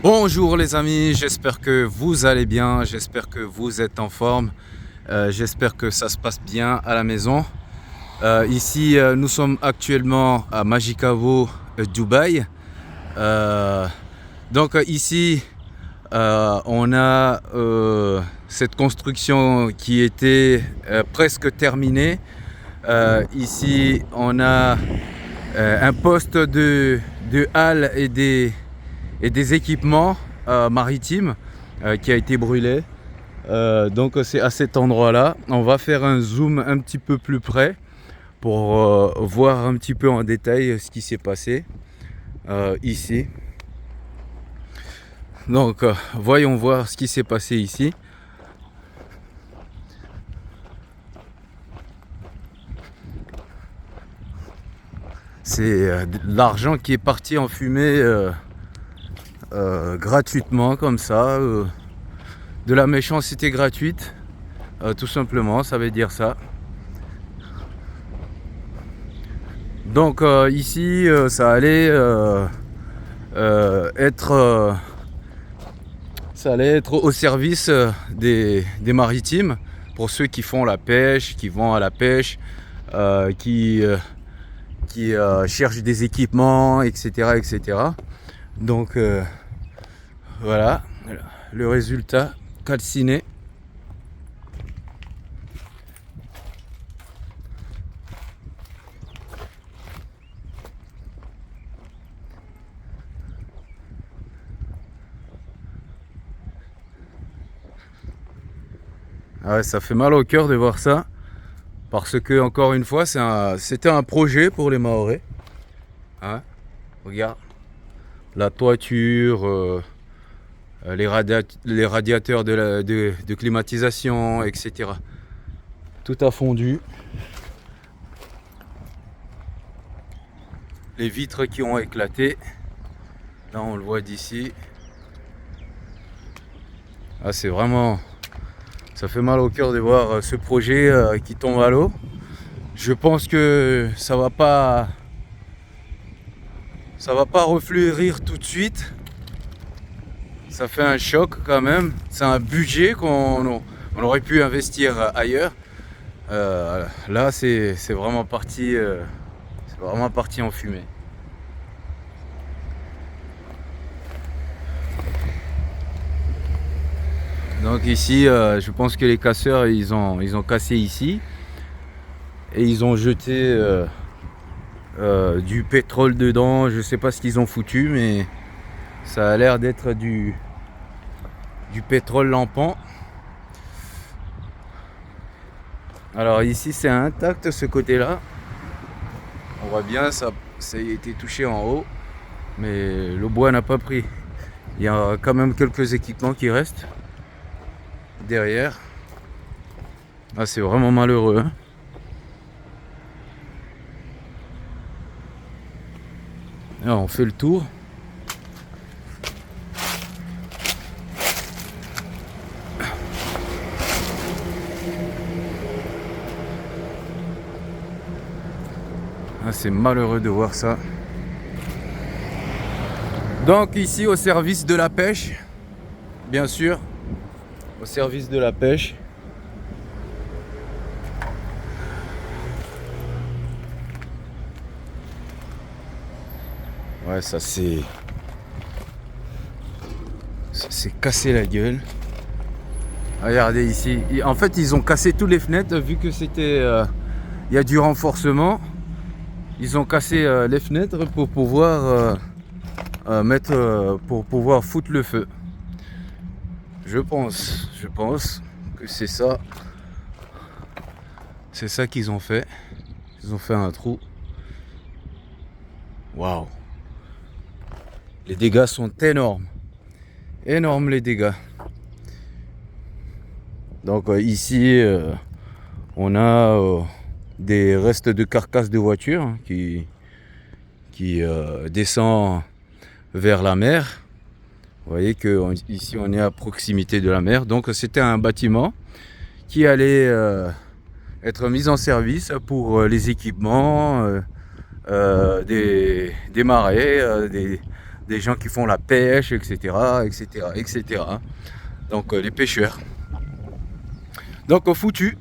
Bonjour les amis, j'espère que vous allez bien, j'espère que vous êtes en forme, j'espère que ça se passe bien à la maison. Ici, nous sommes actuellement à Majicavo, Dubaï. Ici, on a cette construction qui était presque terminée. Ici, on a un poste de halle et des équipements maritimes qui a été brûlé. Donc c'est à cet endroit là. On va faire un zoom un petit peu plus près pour voir un petit peu en détail ce qui s'est passé ici. Donc voyons voir ce qui s'est passé ici. C'est de l'argent qui est parti en fumée gratuitement comme ça. De la méchanceté gratuite, tout simplement, ça veut dire ça. Donc ici, ça allait être au service des maritimes, pour ceux qui font la pêche, qui vont à la pêche, qui cherchent des équipements, etc. etc. Donc voilà, le résultat calciné. Ah ouais, ça fait mal au cœur de voir ça, parce que encore une fois, c'était un projet pour les Mahorais. Hein, regarde, la toiture, les radiateurs de climatisation, etc. Tout a fondu. Les vitres qui ont éclaté. Là, on le voit d'ici. Ah, c'est vraiment... Ça fait mal au cœur de voir ce projet qui tombe à l'eau. Je pense que ça va pas refleurir tout de suite. Ça fait un choc quand même. C'est un budget qu'on aurait pu investir ailleurs. Là, c'est vraiment parti en fumée. Donc ici, je pense que les casseurs, ils ont cassé ici et ils ont jeté du pétrole dedans. Je sais pas ce qu'ils ont foutu, mais ça a l'air d'être du pétrole lampant. Alors ici, c'est intact ce côté-là. On voit bien, ça a été touché en haut, mais le bois n'a pas pris. Il y a quand même quelques équipements qui restent derrière. Ah, c'est vraiment malheureux, hein. Alors, on fait le tour. Ah, c'est malheureux de voir ça. Donc ici, au service de la pêche, bien sûr, au service de la pêche. Ouais, ça c'est cassé la gueule. Regardez ici. En fait, ils ont cassé toutes les fenêtres vu que c'était... il y a du renforcement. Ils ont cassé les fenêtres pour pouvoir pour pouvoir foutre le feu. Je pense que c'est ça. C'est ça qu'ils ont fait. Ils ont fait un trou. Waouh. Les dégâts sont énormes. Énormes les dégâts. Donc ici, on a des restes de carcasses de voitures qui descend vers la mer. Vous voyez que ici on est à proximité de la mer. Donc c'était un bâtiment qui allait être mis en service pour les équipements des marais, des gens qui font la pêche, etc., etc., etc. Donc les pêcheurs. Donc foutu.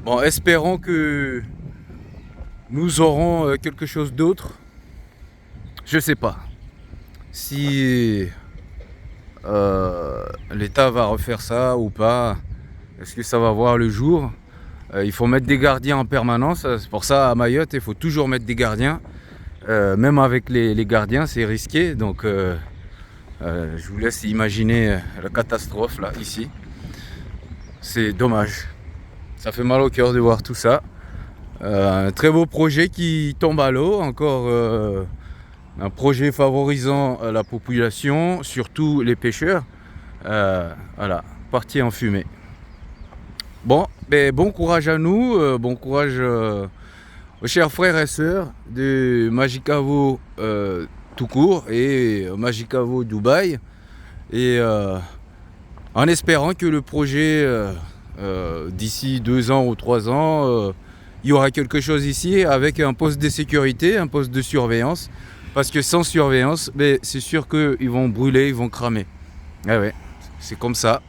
Bon, espérons que nous aurons quelque chose d'autre. Je sais pas si l'État va refaire ça ou pas. Est-ce que ça va voir le jour? Il faut mettre des gardiens en permanence. C'est pour ça à Mayotte, il faut toujours mettre des gardiens. Même avec les gardiens, c'est risqué. Donc je vous laisse imaginer la catastrophe là, ici. C'est dommage. Ça fait mal au cœur de voir tout ça. Un très beau projet qui tombe à l'eau. Encore un projet favorisant la population, surtout les pêcheurs. Voilà, parti en fumée. Bon, ben, bon courage à nous, bon courage aux chers frères et sœurs de Magicavo tout court et Magicavo Dubaï. Et en espérant que le projet d'ici 2 ans ou 3 ans, il y aura quelque chose ici avec un poste de sécurité, un poste de surveillance. Parce que sans surveillance, ben, c'est sûr qu'ils vont brûler, ils vont cramer. Ah ouais, c'est comme ça.